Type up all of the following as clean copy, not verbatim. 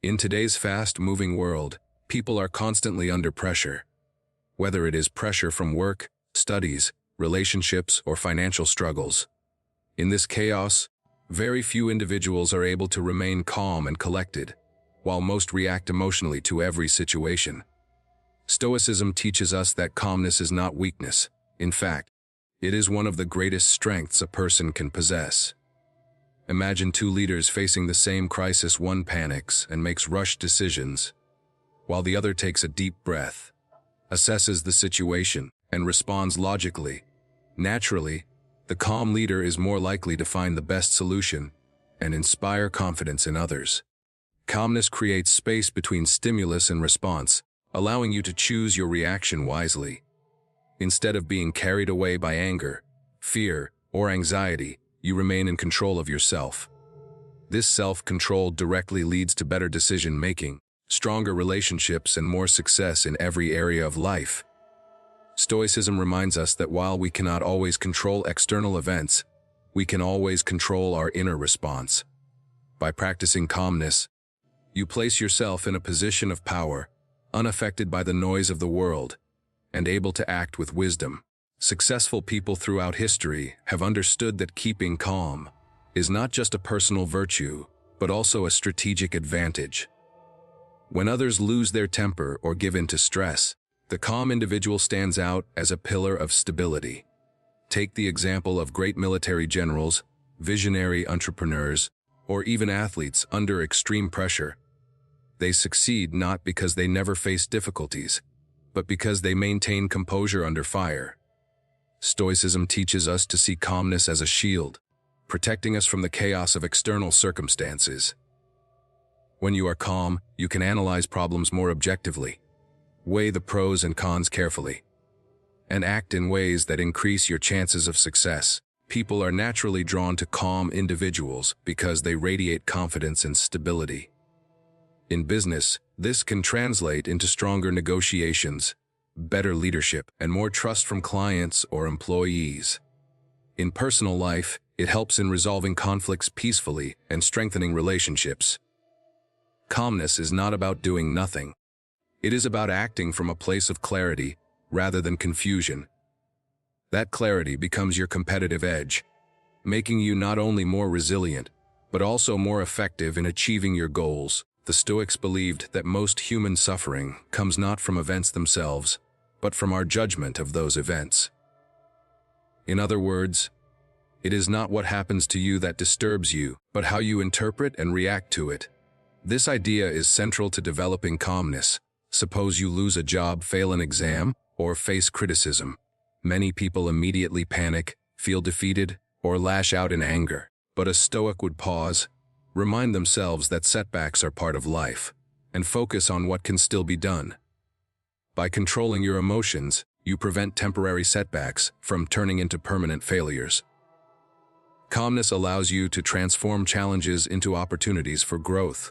In today's fast-moving world, people are constantly under pressure. Whether it is pressure from work, studies, relationships, or financial struggles. In this chaos, very few individuals are able to remain calm and collected, while most react emotionally to every situation. Stoicism teaches us that calmness is not weakness. In fact, it is one of the greatest strengths a person can possess. Imagine two leaders facing the same crisis. One panics and makes rushed decisions, while the other takes a deep breath, assesses the situation, and responds logically. Naturally, the calm leader is more likely to find the best solution and inspire confidence in others. Calmness creates space between stimulus and response, allowing you to choose your reaction wisely. Instead of being carried away by anger, fear, or anxiety, you remain in control of yourself. This self-control directly leads to better decision-making, stronger relationships, and more success in every area of life. Stoicism reminds us that while we cannot always control external events, we can always control our inner response. By practicing calmness, you place yourself in a position of power, unaffected by the noise of the world, and able to act with wisdom. Successful people throughout history have understood that keeping calm is not just a personal virtue, but also a strategic advantage. When others lose their temper or give in to stress, the calm individual stands out as a pillar of stability. Take the example of great military generals, visionary entrepreneurs, or even athletes under extreme pressure. They succeed not because they never face difficulties, but because they maintain composure under fire. Stoicism teaches us to see calmness as a shield, protecting us from the chaos of external circumstances. When you are calm, you can analyze problems more objectively, weigh the pros and cons carefully, and act in ways that increase your chances of success. People are naturally drawn to calm individuals because they radiate confidence and stability. In business, this can translate into stronger negotiations, better leadership, and more trust from clients or employees. In personal life, it helps in resolving conflicts peacefully and strengthening relationships. Calmness is not about doing nothing. It is about acting from a place of clarity rather than confusion. That clarity becomes your competitive edge, making you not only more resilient, but also more effective in achieving your goals. The Stoics believed that most human suffering comes not from events themselves, but from our judgment of those events. In other words, it is not what happens to you that disturbs you, but how you interpret and react to it. This idea is central to developing calmness. Suppose you lose a job, fail an exam, or face criticism. Many people immediately panic, feel defeated, or lash out in anger. But a Stoic would pause, remind themselves that setbacks are part of life, and focus on what can still be done. By controlling your emotions, you prevent temporary setbacks from turning into permanent failures. Calmness allows you to transform challenges into opportunities for growth.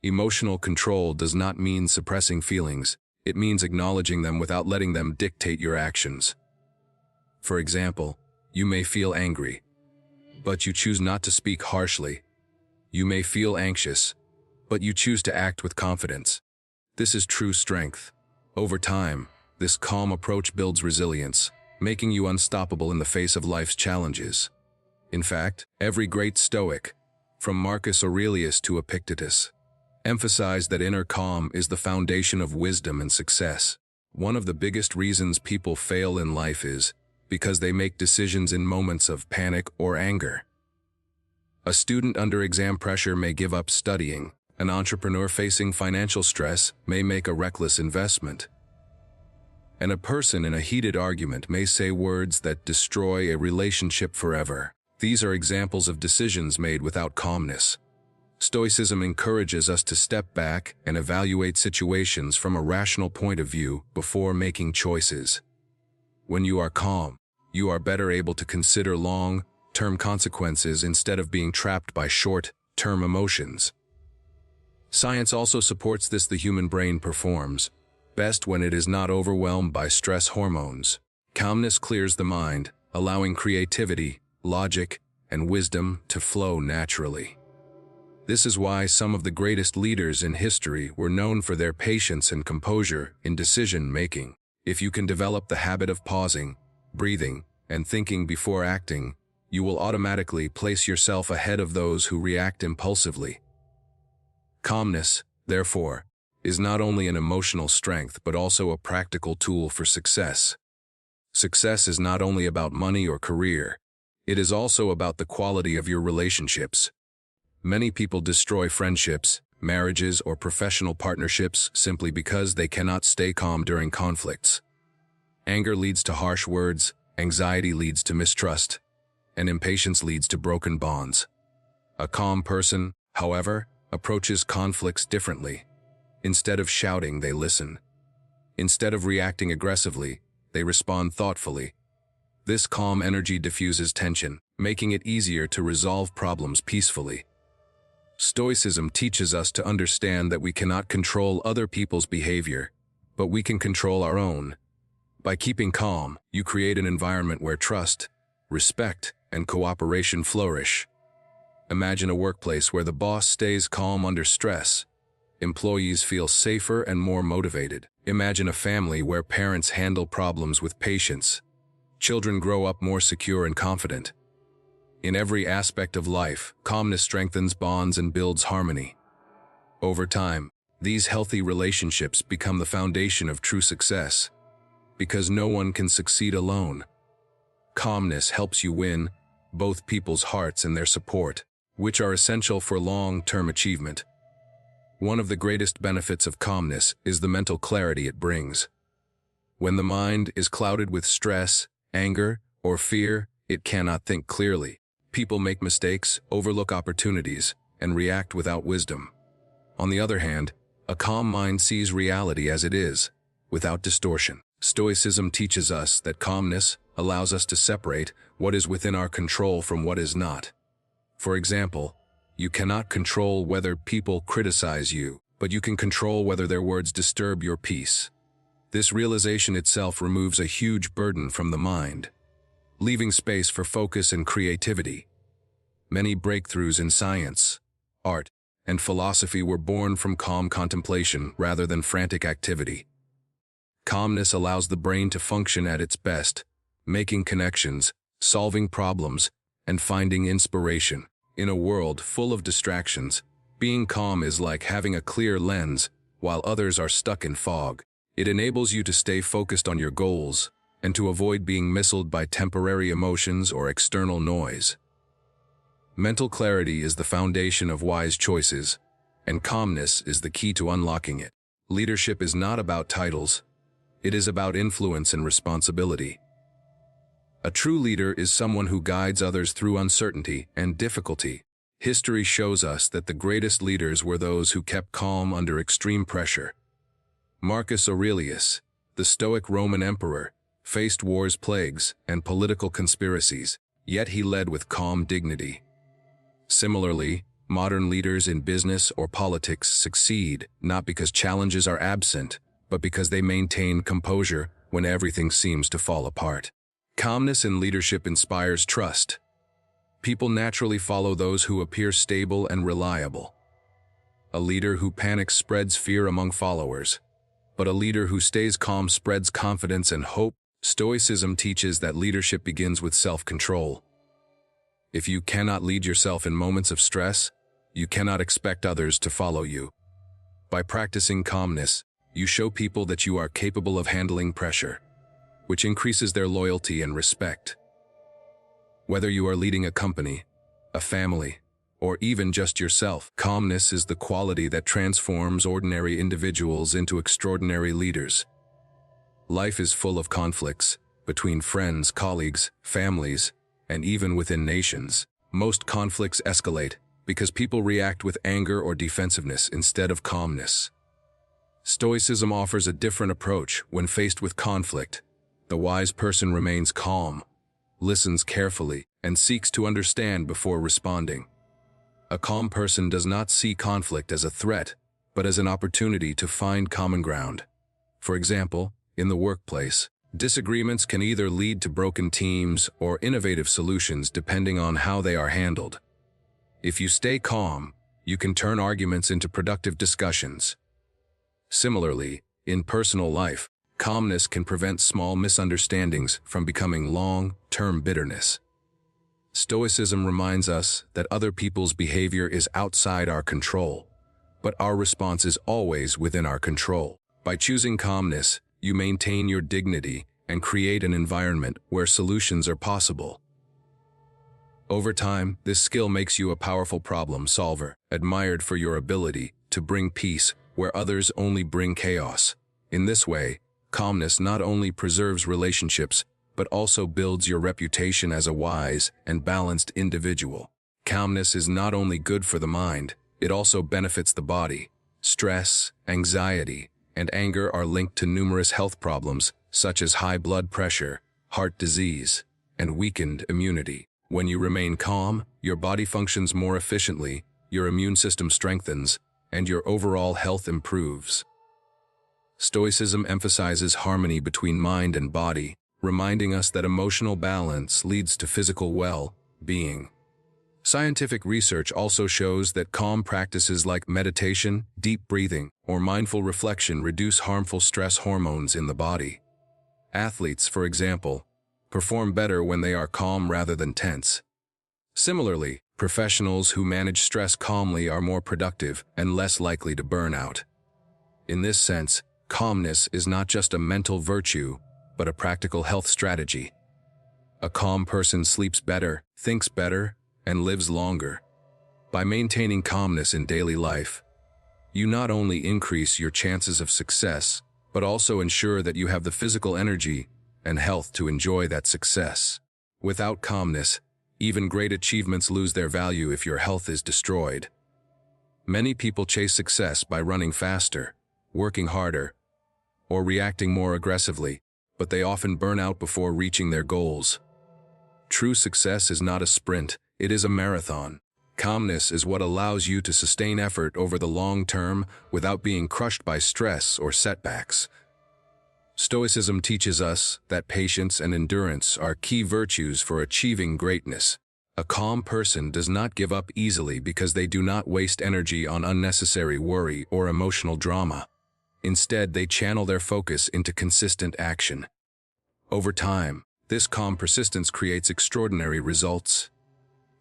Emotional control does not mean suppressing feelings. It means acknowledging them without letting them dictate your actions. For example, you may feel angry, but you choose not to speak harshly. You may feel anxious, but you choose to act with confidence. This is true strength. Over time, this calm approach builds resilience, making you unstoppable in the face of life's challenges. In fact, every great Stoic, from Marcus Aurelius to Epictetus, emphasized that inner calm is the foundation of wisdom and success. One of the biggest reasons people fail in life is because they make decisions in moments of panic or anger. A student under exam pressure may give up studying. An entrepreneur facing financial stress may make a reckless investment. And a person in a heated argument may say words that destroy a relationship forever. These are examples of decisions made without calmness. Stoicism encourages us to step back and evaluate situations from a rational point of view before making choices. When you are calm, you are better able to consider long-term consequences instead of being trapped by short-term emotions. Science also supports this. The human brain performs best when it is not overwhelmed by stress hormones. Calmness clears the mind, allowing creativity, logic, and wisdom to flow naturally. This is why some of the greatest leaders in history were known for their patience and composure in decision-making. If you can develop the habit of pausing, breathing, and thinking before acting, you will automatically place yourself ahead of those who react impulsively. Calmness, therefore, is not only an emotional strength but also a practical tool for success. Success is not only about money or career, it is also about the quality of your relationships. Many people destroy friendships, marriages, or professional partnerships simply because they cannot stay calm during conflicts. Anger leads to harsh words, anxiety leads to mistrust, and impatience leads to broken bonds. A calm person, however, approaches conflicts differently. Instead of shouting, they listen. Instead of reacting aggressively, they respond thoughtfully. This calm energy diffuses tension, making it easier to resolve problems peacefully. Stoicism teaches us to understand that we cannot control other people's behavior, but we can control our own. By keeping calm, you create an environment where trust, respect, and cooperation flourish. Imagine a workplace where the boss stays calm under stress. Employees feel safer and more motivated. Imagine a family where parents handle problems with patience. Children grow up more secure and confident. In every aspect of life, calmness strengthens bonds and builds harmony. Over time, these healthy relationships become the foundation of true success, because no one can succeed alone. Calmness helps you win both people's hearts and their support, which are essential for long-term achievement. One of the greatest benefits of calmness is the mental clarity it brings. When the mind is clouded with stress, anger, or fear, it cannot think clearly. People make mistakes, overlook opportunities, and react without wisdom. On the other hand, a calm mind sees reality as it is, without distortion. Stoicism teaches us that calmness allows us to separate what is within our control from what is not. For example, you cannot control whether people criticize you, but you can control whether their words disturb your peace. This realization itself removes a huge burden from the mind, leaving space for focus and creativity. Many breakthroughs in science, art, and philosophy were born from calm contemplation rather than frantic activity. Calmness allows the brain to function at its best, making connections, solving problems, and finding inspiration. In a world full of distractions, being calm is like having a clear lens, while others are stuck in fog. It enables you to stay focused on your goals and to avoid being misled by temporary emotions or external noise. Mental clarity is the foundation of wise choices, and calmness is the key to unlocking it. Leadership is not about titles. It is about influence and responsibility. A true leader is someone who guides others through uncertainty and difficulty. History shows us that the greatest leaders were those who kept calm under extreme pressure. Marcus Aurelius, the Stoic Roman emperor, faced wars, plagues, and political conspiracies, yet he led with calm dignity. Similarly, modern leaders in business or politics succeed not because challenges are absent, but because they maintain composure when everything seems to fall apart. Calmness in leadership inspires trust. People naturally follow those who appear stable and reliable. A leader who panics spreads fear among followers, but a leader who stays calm spreads confidence and hope. Stoicism teaches that leadership begins with self-control. If you cannot lead yourself in moments of stress, you cannot expect others to follow you. By practicing calmness, you show people that you are capable of handling pressure, which increases their loyalty and respect. Whether you are leading a company, a family, or even just yourself, calmness is the quality that transforms ordinary individuals into extraordinary leaders. Life is full of conflicts between friends, colleagues, families, and even within nations. Most conflicts escalate because people react with anger or defensiveness instead of calmness. Stoicism offers a different approach when faced with conflict. The wise person remains calm, listens carefully, and seeks to understand before responding. A calm person does not see conflict as a threat, but as an opportunity to find common ground. For example, in the workplace, disagreements can either lead to broken teams or innovative solutions depending on how they are handled. If you stay calm, you can turn arguments into productive discussions. Similarly, in personal life, calmness can prevent small misunderstandings from becoming long-term bitterness. Stoicism reminds us that other people's behavior is outside our control, but our response is always within our control. By choosing calmness, you maintain your dignity and create an environment where solutions are possible. Over time, this skill makes you a powerful problem solver, admired for your ability to bring peace where others only bring chaos. In this way, calmness not only preserves relationships, but also builds your reputation as a wise and balanced individual. Calmness is not only good for the mind, it also benefits the body. Stress, anxiety, and anger are linked to numerous health problems such as high blood pressure, heart disease, and weakened immunity. When you remain calm, your body functions more efficiently, your immune system strengthens, and your overall health improves. Stoicism emphasizes harmony between mind and body, reminding us that emotional balance leads to physical well-being. Scientific research also shows that calm practices like meditation, deep breathing, or mindful reflection reduce harmful stress hormones in the body. Athletes, for example, perform better when they are calm rather than tense. Similarly, professionals who manage stress calmly are more productive and less likely to burn out. In this sense, calmness is not just a mental virtue, but a practical health strategy. A calm person sleeps better, thinks better, and lives longer. By maintaining calmness in daily life, you not only increase your chances of success, but also ensure that you have the physical energy and health to enjoy that success. Without calmness, even great achievements lose their value if your health is destroyed. Many people chase success by running faster, working harder, or reacting more aggressively, but they often burn out before reaching their goals. True success is not a sprint, it is a marathon. Calmness is what allows you to sustain effort over the long term without being crushed by stress or setbacks. Stoicism teaches us that patience and endurance are key virtues for achieving greatness. A calm person does not give up easily because they do not waste energy on unnecessary worry or emotional drama. Instead, they channel their focus into consistent action. Over time, this calm persistence creates extraordinary results.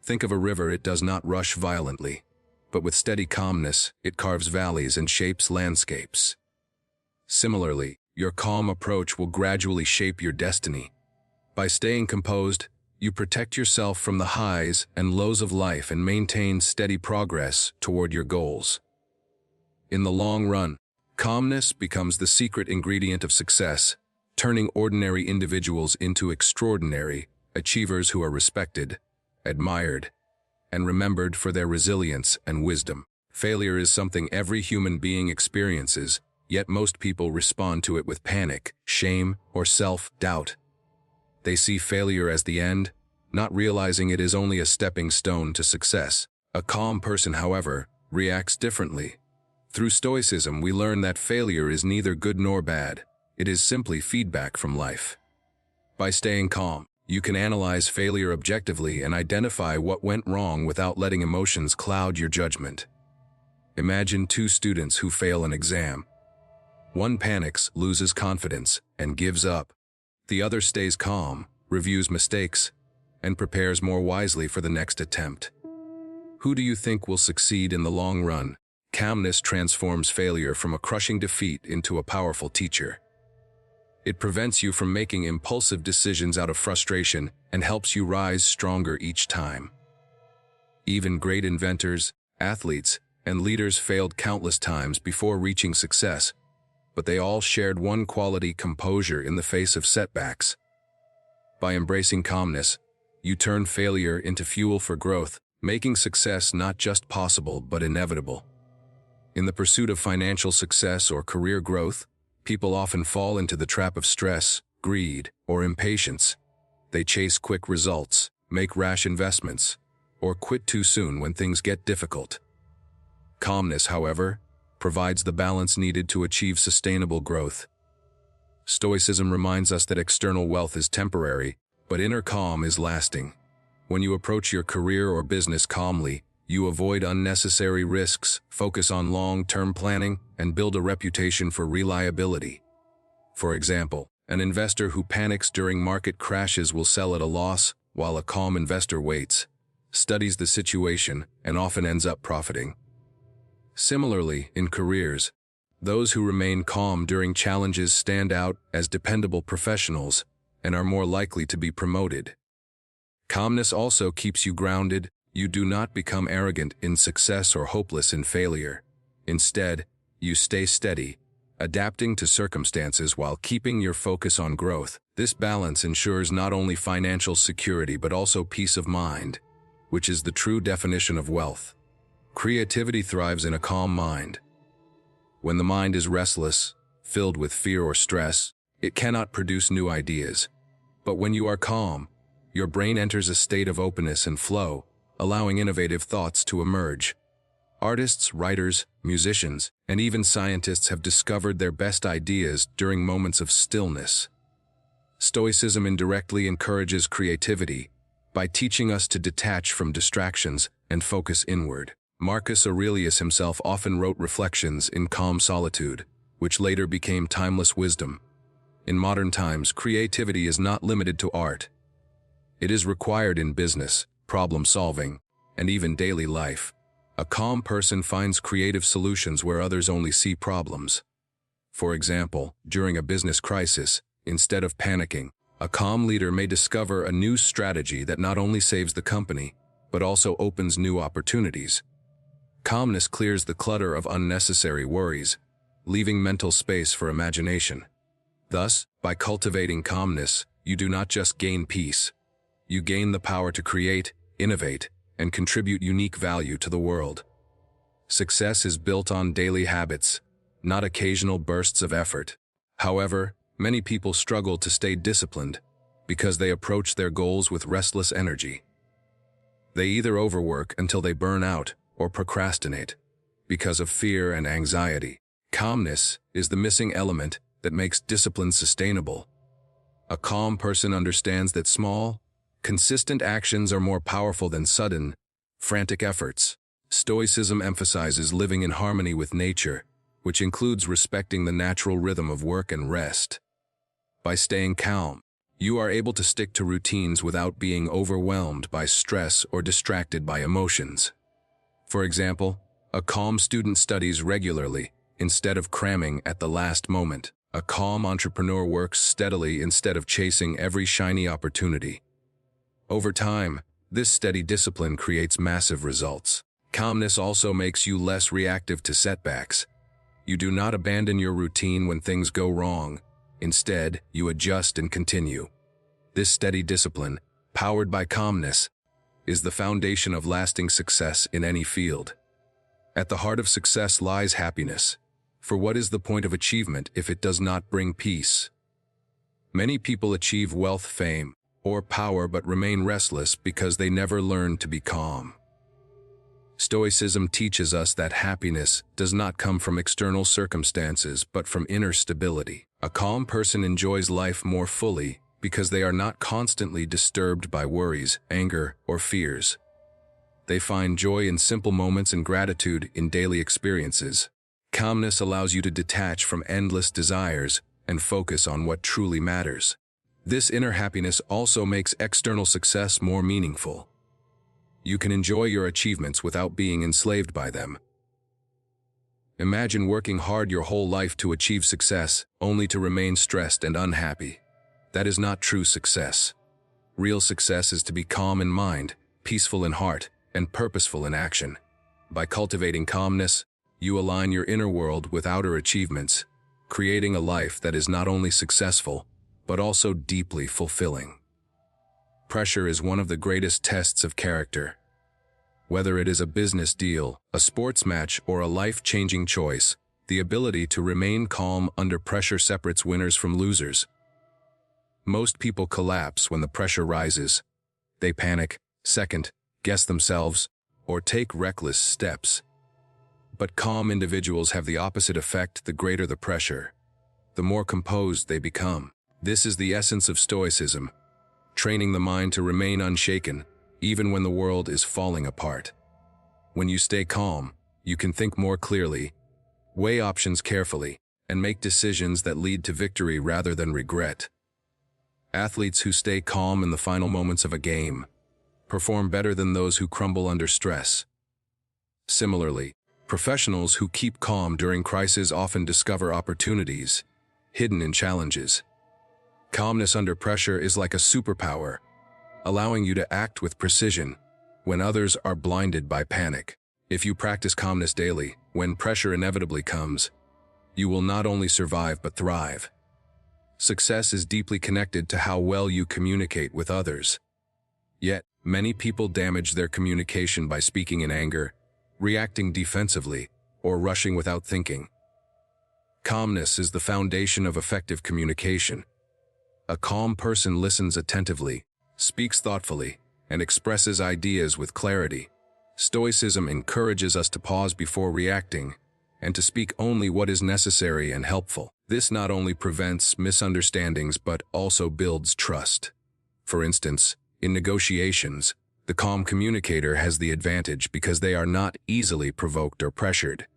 Think of a river. It does not rush violently, but with steady calmness, it carves valleys and shapes landscapes. Similarly, your calm approach will gradually shape your destiny. By staying composed, you protect yourself from the highs and lows of life and maintain steady progress toward your goals. In the long run, calmness becomes the secret ingredient of success, turning ordinary individuals into extraordinary achievers who are respected, admired, and remembered for their resilience and wisdom. Failure is something every human being experiences, yet most people respond to it with panic, shame, or self-doubt. They see failure as the end, not realizing it is only a stepping stone to success. A calm person, however, reacts differently. Through Stoicism, we learn that failure is neither good nor bad. It is simply feedback from life. By staying calm, you can analyze failure objectively and identify what went wrong without letting emotions cloud your judgment. Imagine two students who fail an exam. One panics, loses confidence, and gives up. The other stays calm, reviews mistakes, and prepares more wisely for the next attempt. Who do you think will succeed in the long run? Calmness transforms failure from a crushing defeat into a powerful teacher. It prevents you from making impulsive decisions out of frustration and helps you rise stronger each time. Even great inventors, athletes, and leaders failed countless times before reaching success, but they all shared one quality: composure in the face of setbacks. By embracing calmness, you turn failure into fuel for growth, making success not just possible but inevitable. In the pursuit of financial success or career growth, people often fall into the trap of stress, greed, or impatience. They chase quick results, make rash investments, or quit too soon when things get difficult. Calmness, however, provides the balance needed to achieve sustainable growth. Stoicism reminds us that external wealth is temporary, but inner calm is lasting. When you approach your career or business calmly, You avoid unnecessary risks, focus on long-term planning, and build a reputation for reliability. For example, an investor who panics during market crashes will sell at a loss, while a calm investor waits, studies the situation, and often ends up profiting. Similarly, in careers, those who remain calm during challenges stand out as dependable professionals and are more likely to be promoted. Calmness also keeps you grounded. You do not become arrogant in success or hopeless in failure. Instead, you stay steady, adapting to circumstances while keeping your focus on growth. This balance ensures not only financial security but also peace of mind, which is the true definition of wealth. Creativity thrives in a calm mind. When the mind is restless, filled with fear or stress, it cannot produce new ideas. But when you are calm, your brain enters a state of openness and flow, allowing innovative thoughts to emerge. Artists, writers, musicians, and even scientists have discovered their best ideas during moments of stillness. Stoicism indirectly encourages creativity by teaching us to detach from distractions and focus inward. Marcus Aurelius himself often wrote reflections in calm solitude, which later became timeless wisdom. In modern times, creativity is not limited to art. It is required in business, problem solving, and even daily life. A calm person finds creative solutions where others only see problems. For example, during a business crisis, instead of panicking, a calm leader may discover a new strategy that not only saves the company, but also opens new opportunities. Calmness clears the clutter of unnecessary worries, leaving mental space for imagination. Thus, by cultivating calmness, you do not just gain peace. You gain the power to create, innovate, and contribute unique value to the world. Success is built on daily habits, not occasional bursts of effort. However, many people struggle to stay disciplined because they approach their goals with restless energy. They either overwork until they burn out or procrastinate because of fear and anxiety. Calmness is the missing element that makes discipline sustainable. A calm person understands that small, consistent actions are more powerful than sudden, frantic efforts. Stoicism emphasizes living in harmony with nature, which includes respecting the natural rhythm of work and rest. By staying calm, you are able to stick to routines without being overwhelmed by stress or distracted by emotions. For example, a calm student studies regularly instead of cramming at the last moment. A calm entrepreneur works steadily instead of chasing every shiny opportunity. Over time, this steady discipline creates massive results. Calmness also makes you less reactive to setbacks. You do not abandon your routine when things go wrong. Instead, you adjust and continue. This steady discipline, powered by calmness, is the foundation of lasting success in any field. At the heart of success lies happiness. For what is the point of achievement if it does not bring peace? Many people achieve wealth, fame, or power but remain restless because they never learn to be calm. Stoicism teaches us that happiness does not come from external circumstances but from inner stability. A calm person enjoys life more fully because they are not constantly disturbed by worries, anger, or fears. They find joy in simple moments and gratitude in daily experiences. Calmness allows you to detach from endless desires and focus on what truly matters. This inner happiness also makes external success more meaningful. You can enjoy your achievements without being enslaved by them. Imagine working hard your whole life to achieve success, only to remain stressed and unhappy. That is not true success. Real success is to be calm in mind, peaceful in heart, and purposeful in action. By cultivating calmness, you align your inner world with outer achievements, creating a life that is not only successful, but also deeply fulfilling. Pressure is one of the greatest tests of character. Whether it is a business deal, a sports match, or a life-changing choice, the ability to remain calm under pressure separates winners from losers. Most people collapse when the pressure rises. They panic, second-guess themselves, or take reckless steps. But calm individuals have the opposite effect. The greater the pressure, the more composed they become. This is the essence of Stoicism, training the mind to remain unshaken, even when the world is falling apart. When you stay calm, you can think more clearly, weigh options carefully, and make decisions that lead to victory rather than regret. Athletes who stay calm in the final moments of a game perform better than those who crumble under stress. Similarly, professionals who keep calm during crises often discover opportunities hidden in challenges. Calmness under pressure is like a superpower, allowing you to act with precision when others are blinded by panic. If you practice calmness daily, when pressure inevitably comes, you will not only survive but thrive. Success is deeply connected to how well you communicate with others. Yet, many people damage their communication by speaking in anger, reacting defensively, or rushing without thinking. Calmness is the foundation of effective communication. A calm person listens attentively, speaks thoughtfully, and expresses ideas with clarity. Stoicism encourages us to pause before reacting and to speak only what is necessary and helpful. This not only prevents misunderstandings but also builds trust. For instance, in negotiations, the calm communicator has the advantage because they are not easily provoked or pressured.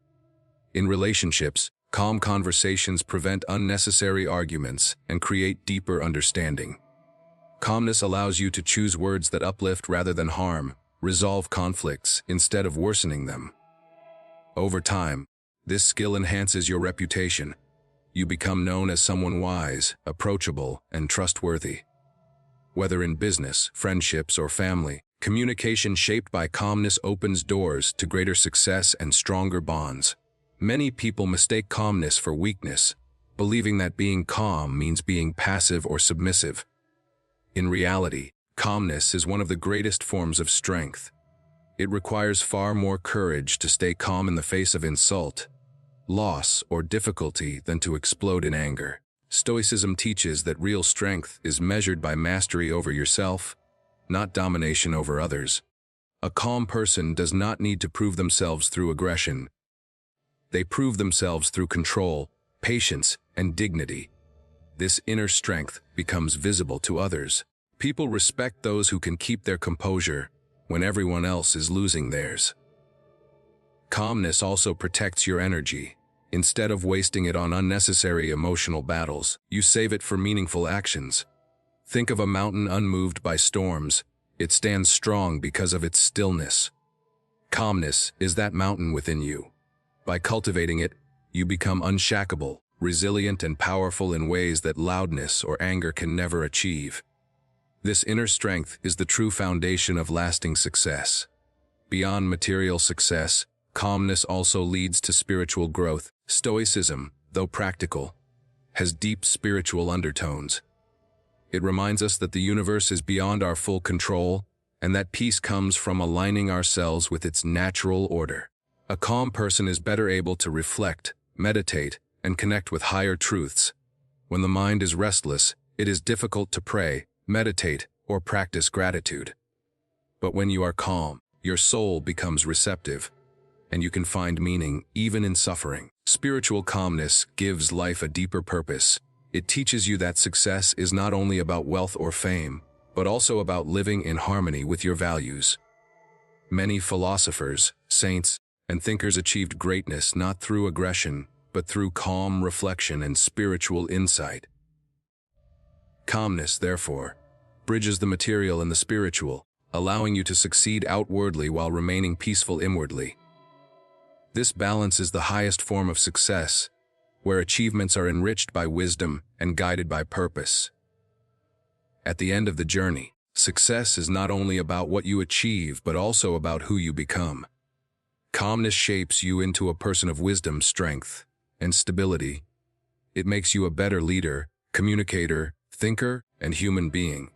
In relationships, calm conversations prevent unnecessary arguments and create deeper understanding. Calmness allows you to choose words that uplift rather than harm, resolve conflicts instead of worsening them. Over time, this skill enhances your reputation. You become known as someone wise, approachable, and trustworthy. Whether in business, friendships, or family, communication shaped by calmness opens doors to greater success and stronger bonds. Many people mistake calmness for weakness, believing that being calm means being passive or submissive. In reality, calmness is one of the greatest forms of strength. It requires far more courage to stay calm in the face of insult, loss, or difficulty than to explode in anger. Stoicism teaches that real strength is measured by mastery over yourself, not domination over others. A calm person does not need to prove themselves through aggression. They prove themselves through control, patience, and dignity. This inner strength becomes visible to others. People respect those who can keep their composure when everyone else is losing theirs. Calmness also protects your energy. Instead of wasting it on unnecessary emotional battles, you save it for meaningful actions. Think of a mountain unmoved by storms. It stands strong because of its stillness. Calmness is that mountain within you. By cultivating it, you become unshackable, resilient, and powerful in ways that loudness or anger can never achieve. This inner strength is the true foundation of lasting success. Beyond material success, calmness also leads to spiritual growth. Stoicism, though practical, has deep spiritual undertones. It reminds us that the universe is beyond our full control and that peace comes from aligning ourselves with its natural order. A calm person is better able to reflect, meditate, and connect with higher truths. When the mind is restless, it is difficult to pray, meditate, or practice gratitude. But when you are calm, your soul becomes receptive, and you can find meaning even in suffering. Spiritual calmness gives life a deeper purpose. It teaches you that success is not only about wealth or fame, but also about living in harmony with your values. Many philosophers, saints, and thinkers achieved greatness not through aggression, but through calm reflection and spiritual insight. Calmness, therefore, bridges the material and the spiritual, allowing you to succeed outwardly while remaining peaceful inwardly. This balance is the highest form of success, where achievements are enriched by wisdom and guided by purpose. At the end of the journey, success is not only about what you achieve but also about who you become. Calmness shapes you into a person of wisdom, strength, and stability. It makes you a better leader, communicator, thinker, and human being.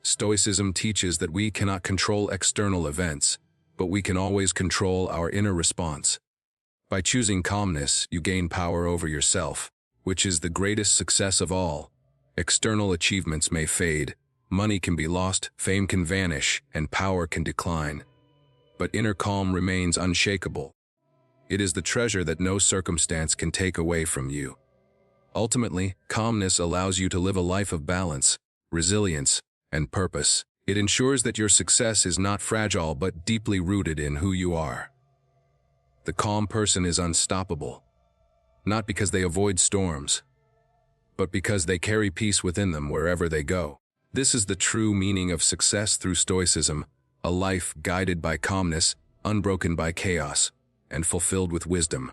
Stoicism teaches that we cannot control external events, but we can always control our inner response. By choosing calmness, you gain power over yourself, which is the greatest success of all. External achievements may fade, money can be lost, fame can vanish, and power can decline. But inner calm remains unshakable. It is the treasure that no circumstance can take away from you. Ultimately, calmness allows you to live a life of balance, resilience, and purpose. It ensures that your success is not fragile but deeply rooted in who you are. The calm person is unstoppable, not because they avoid storms, but because they carry peace within them wherever they go. This is the true meaning of success through Stoicism, a life guided by calmness, unbroken by chaos, and fulfilled with wisdom.